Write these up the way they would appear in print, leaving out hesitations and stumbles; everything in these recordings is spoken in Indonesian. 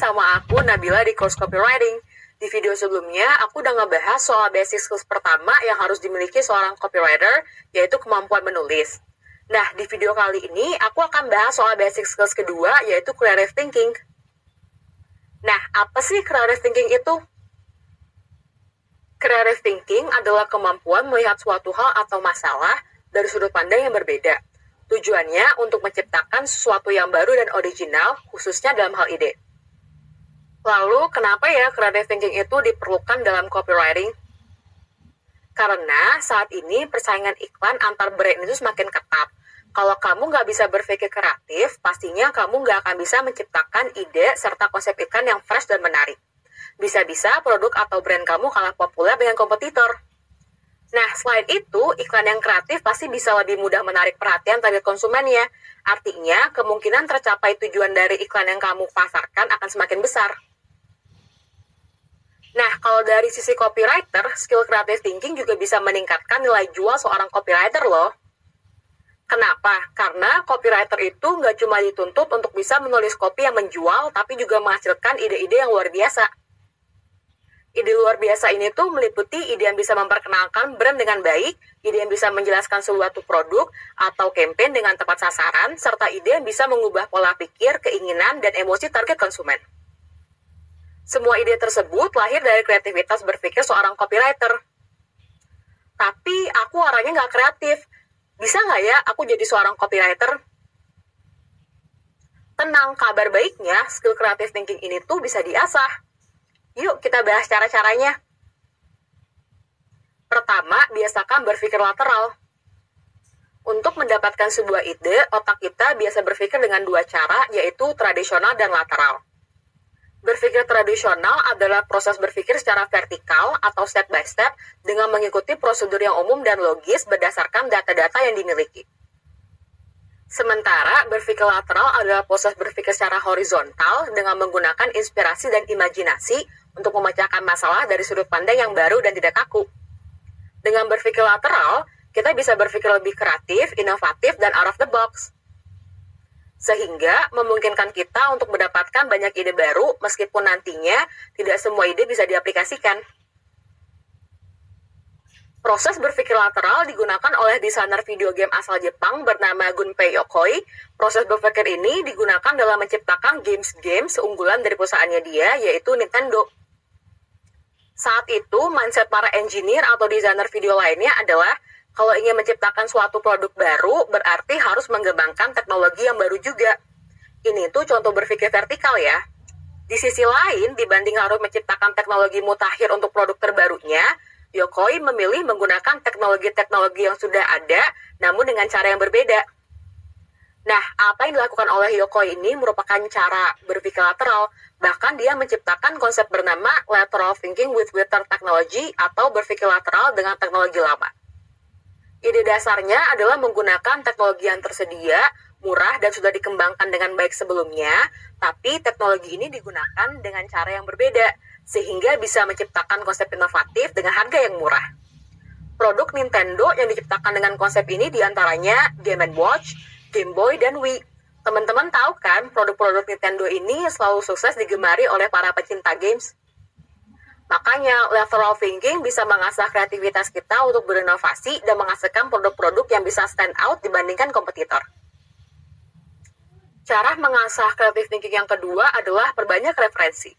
sama aku Nabila di course copywriting. Di video sebelumnya, aku udah ngebahas soal basic skills pertama yang harus dimiliki seorang copywriter, yaitu kemampuan menulis. Nah, di video kali ini, aku akan bahas soal basic skills kedua, yaitu creative thinking. Nah, apa sih creative thinking itu? Creative thinking adalah kemampuan melihat suatu hal atau masalah dari sudut pandang yang berbeda. Tujuannya untuk menciptakan sesuatu yang baru dan original, khususnya dalam hal ide. Lalu, kenapa ya creative thinking itu diperlukan dalam copywriting? Karena saat ini persaingan iklan antar brand itu semakin ketat. Kalau kamu nggak bisa berpikir kreatif, pastinya kamu nggak akan bisa menciptakan ide serta konsep iklan yang fresh dan menarik. Bisa-bisa produk atau brand kamu kalah populer dengan kompetitor. Nah, selain itu, iklan yang kreatif pasti bisa lebih mudah menarik perhatian target konsumennya. Artinya, kemungkinan tercapai tujuan dari iklan yang kamu pasarkan akan semakin besar. Nah, kalau dari sisi copywriter, skill creative thinking juga bisa meningkatkan nilai jual seorang copywriter loh. Kenapa? Karena copywriter itu nggak cuma dituntut untuk bisa menulis copy yang menjual, tapi juga menghasilkan ide-ide yang luar biasa. Ide luar biasa ini tuh meliputi ide yang bisa memperkenalkan brand dengan baik, ide yang bisa menjelaskan suatu produk atau campaign dengan tepat sasaran, serta ide yang bisa mengubah pola pikir, keinginan, dan emosi target konsumen. Semua ide tersebut lahir dari kreativitas berpikir seorang copywriter. Tapi aku orangnya nggak kreatif. Bisa nggak ya aku jadi seorang copywriter? Tenang, kabar baiknya skill creative thinking ini tuh bisa diasah. Yuk kita bahas cara-caranya. Pertama, biasakan berpikir lateral. Untuk mendapatkan sebuah ide, otak kita biasa berpikir dengan dua cara, yaitu tradisional dan lateral. Berpikir tradisional adalah proses berpikir secara vertikal atau step by step dengan mengikuti prosedur yang umum dan logis berdasarkan data-data yang dimiliki. Sementara berpikir lateral adalah proses berpikir secara horizontal dengan menggunakan inspirasi dan imajinasi untuk memecahkan masalah dari sudut pandang yang baru dan tidak kaku. Dengan berpikir lateral, kita bisa berpikir lebih kreatif, inovatif, dan out of the box. Sehingga memungkinkan kita untuk mendapatkan banyak ide baru meskipun nantinya tidak semua ide bisa diaplikasikan. Proses berpikir lateral digunakan oleh desainer video game asal Jepang bernama Gunpei Yokoi. Proses berpikir ini digunakan dalam menciptakan games seunggulan dari perusahaannya dia, yaitu Nintendo. Saat itu, mindset para engineer atau desainer video lainnya adalah kalau ingin menciptakan suatu produk baru, berarti harus mengembangkan teknologi yang baru juga. Ini tuh contoh berpikir vertikal ya. Di sisi lain, dibanding harus menciptakan teknologi mutakhir untuk produk terbarunya, Yokoi memilih menggunakan teknologi-teknologi yang sudah ada, namun dengan cara yang berbeda. Nah, apa yang dilakukan oleh Yokoi ini merupakan cara berpikir lateral. Bahkan dia menciptakan konsep bernama lateral thinking with better technology atau berpikir lateral dengan teknologi lama. Ide dasarnya adalah menggunakan teknologi yang tersedia, murah, dan sudah dikembangkan dengan baik sebelumnya, tapi teknologi ini digunakan dengan cara yang berbeda, sehingga bisa menciptakan konsep inovatif dengan harga yang murah. Produk Nintendo yang diciptakan dengan konsep ini diantaranya Game & Watch, Game Boy, dan Wii. Teman-teman tahu kan, produk-produk Nintendo ini selalu sukses digemari oleh para pecinta games. Makanya, lateral thinking bisa mengasah kreativitas kita untuk berinovasi dan menghasilkan produk-produk yang bisa stand out dibandingkan kompetitor. Cara mengasah creative thinking yang kedua adalah perbanyak referensi.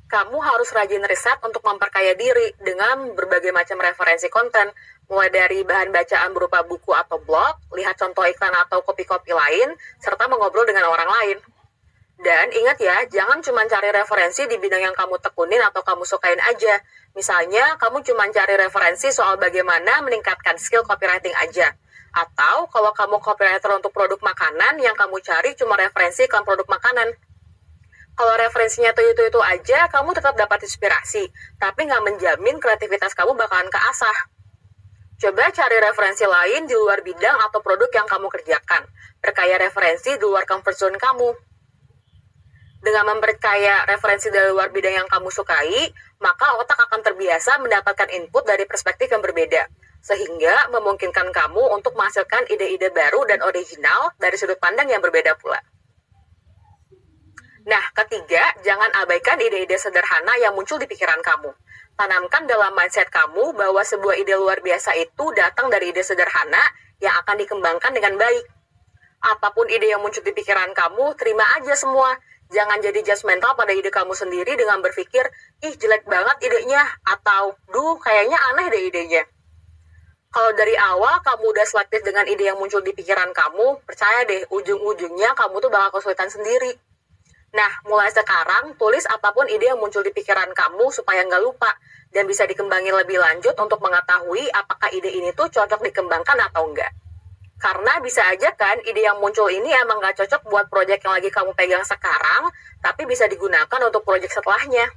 Kamu harus rajin riset untuk memperkaya diri dengan berbagai macam referensi konten, mulai dari bahan bacaan berupa buku atau blog, lihat contoh iklan atau kopi-kopi lain, serta mengobrol dengan orang lain. Dan ingat ya, jangan cuma cari referensi di bidang yang kamu tekunin atau kamu sukain aja. Misalnya, kamu cuma cari referensi soal bagaimana meningkatkan skill copywriting aja. Atau kalau kamu copywriter untuk produk makanan, yang kamu cari cuma referensi iklan produk makanan. Kalau referensinya itu aja, kamu tetap dapat inspirasi, tapi nggak menjamin kreativitas kamu bakalan keasah. Coba cari referensi lain di luar bidang atau produk yang kamu kerjakan. Perkaya referensi di luar comfort zone kamu. Dengan memperkaya referensi dari luar bidang yang kamu sukai, maka otak akan terbiasa mendapatkan input dari perspektif yang berbeda, sehingga memungkinkan kamu untuk menghasilkan ide-ide baru dan original dari sudut pandang yang berbeda pula. Nah, ketiga, jangan abaikan ide-ide sederhana yang muncul di pikiran kamu. Tanamkan dalam mindset kamu bahwa sebuah ide luar biasa itu datang dari ide sederhana yang akan dikembangkan dengan baik. Apapun ide yang muncul di pikiran kamu, terima aja semua. Jangan jadi judgmental pada ide kamu sendiri dengan berpikir, ih jelek banget idenya, atau duh kayaknya aneh deh idenya. Kalau dari awal kamu udah selektif dengan ide yang muncul di pikiran kamu, percaya deh, ujung-ujungnya kamu tuh bakal kesulitan sendiri. Nah, mulai sekarang, tulis apapun ide yang muncul di pikiran kamu supaya nggak lupa, dan bisa dikembangin lebih lanjut untuk mengetahui apakah ide ini tuh cocok dikembangkan atau enggak. Karena bisa aja kan, ide yang muncul ini emang nggak cocok buat proyek yang lagi kamu pegang sekarang, tapi bisa digunakan untuk proyek setelahnya.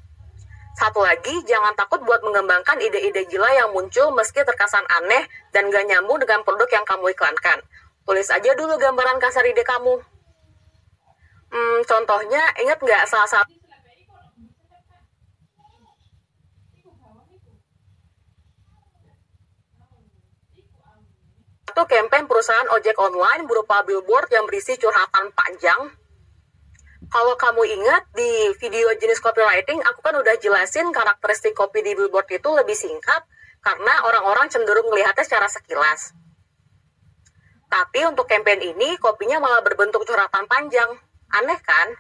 Satu lagi, jangan takut buat mengembangkan ide-ide gila yang muncul meski terkesan aneh dan gak nyambung dengan produk yang kamu iklankan. Tulis aja dulu gambaran kasar ide kamu. Contohnya, ingat nggak salah satu campaign perusahaan ojek online berupa billboard yang berisi curhatan panjang? Kalau kamu ingat, di video jenis copywriting, aku kan udah jelasin karakteristik copy di billboard itu lebih singkat, karena orang-orang cenderung melihatnya secara sekilas. Tapi untuk campaign ini, kopinya malah berbentuk curhatan panjang. Aneh kan?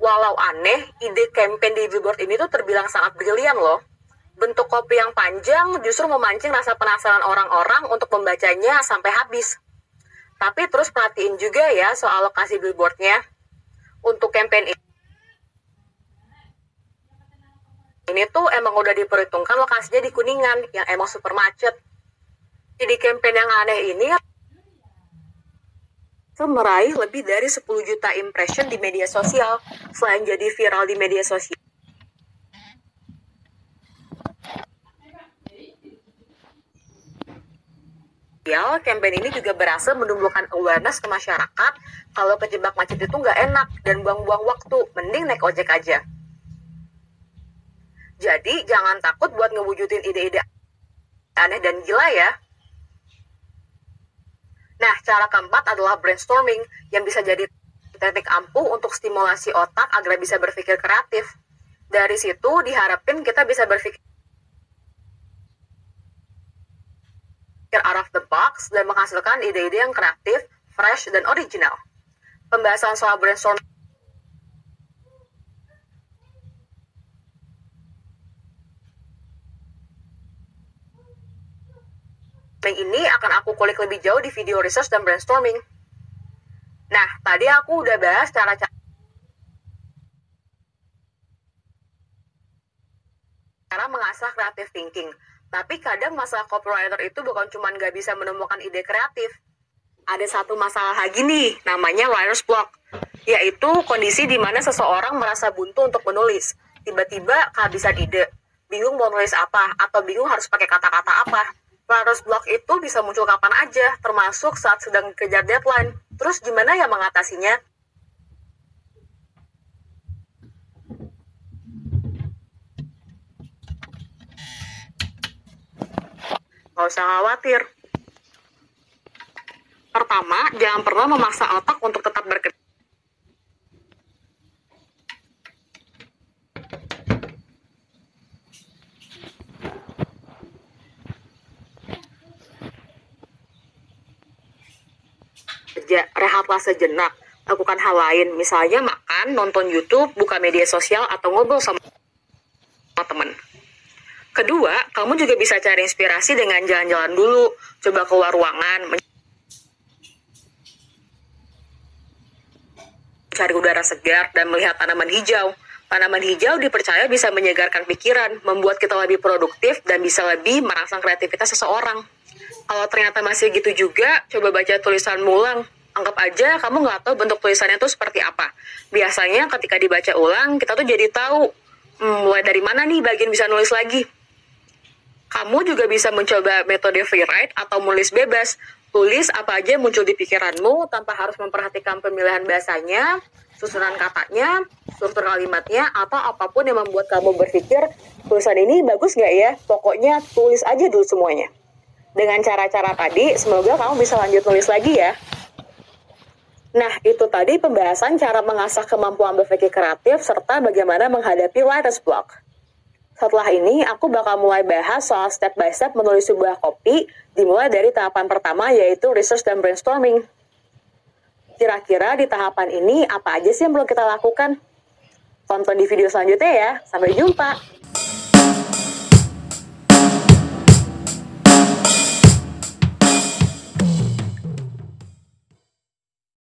Walau aneh, ide campaign di billboard ini tuh terbilang sangat brilian loh. Bentuk kopi yang panjang justru memancing rasa penasaran orang-orang untuk membacanya sampai habis. Tapi terus perhatiin juga ya soal lokasi billboardnya. Untuk campaign ini tuh emang udah diperhitungkan lokasinya di Kuningan, yang emang super macet. Jadi campaign yang aneh ini meraih lebih dari 10 juta impression di media sosial. Selain jadi viral di media sosial, campaign ini juga berhasil menumbuhkan awareness ke masyarakat kalau kejebak macet itu nggak enak dan buang-buang waktu, mending naik ojek aja. Jadi jangan takut buat ngewujudin ide-ide aneh dan gila ya. Nah, cara keempat adalah brainstorming yang bisa jadi teknik ampuh untuk stimulasi otak agar bisa berpikir kreatif. Dari situ diharapin kita bisa berpikir out of the box dan menghasilkan ide-ide yang kreatif, fresh, dan original. Pembahasan soal brainstorming ini akan aku kulik lebih jauh di video research dan brainstorming. Nah, tadi aku udah bahas cara mengasah creative thinking. Tapi kadang masalah copywriter itu bukan cuma nggak bisa menemukan ide kreatif. Ada satu masalah lagi nih, namanya writer's block. Yaitu kondisi di mana seseorang merasa buntu untuk menulis. Tiba-tiba kehabisan ide, bingung mau nulis apa, atau bingung harus pakai kata-kata apa. Writer's block itu bisa muncul kapan aja, termasuk saat sedang kejar deadline. Terus gimana ya mengatasinya? Gak usah khawatir. Pertama, jangan pernah memaksa otak untuk tetap bekerja. Rehatlah sejenak, lakukan hal lain, misalnya makan, nonton YouTube, buka media sosial, atau ngobrol sama teman. Kedua, kamu juga bisa cari inspirasi dengan jalan-jalan dulu, coba keluar ruangan, cari udara segar, dan melihat tanaman hijau. Tanaman hijau dipercaya bisa menyegarkan pikiran, membuat kita lebih produktif, dan bisa lebih merangsang kreativitas seseorang. Kalau ternyata masih gitu juga, coba baca tulisan ulang. Anggap aja kamu nggak tahu bentuk tulisannya tuh seperti apa. Biasanya ketika dibaca ulang, kita tuh jadi tahu, mulai dari mana nih bagian bisa nulis lagi. Kamu juga bisa mencoba metode free write atau menulis bebas. Tulis apa aja yang muncul di pikiranmu tanpa harus memperhatikan pemilihan bahasanya, susunan katanya, struktur kalimatnya, atau apapun yang membuat kamu berpikir, tulisan ini bagus nggak ya? Pokoknya tulis aja dulu semuanya. Dengan cara-cara tadi, semoga kamu bisa lanjut nulis lagi ya. Nah, itu tadi pembahasan cara mengasah kemampuan berpikir kreatif serta bagaimana menghadapi writer's block. Setelah ini, aku bakal mulai bahas soal step by step menulis sebuah copy, dimulai dari tahapan pertama yaitu research dan brainstorming. Kira-kira di tahapan ini apa aja sih yang perlu kita lakukan? Tonton di video selanjutnya ya. Sampai jumpa!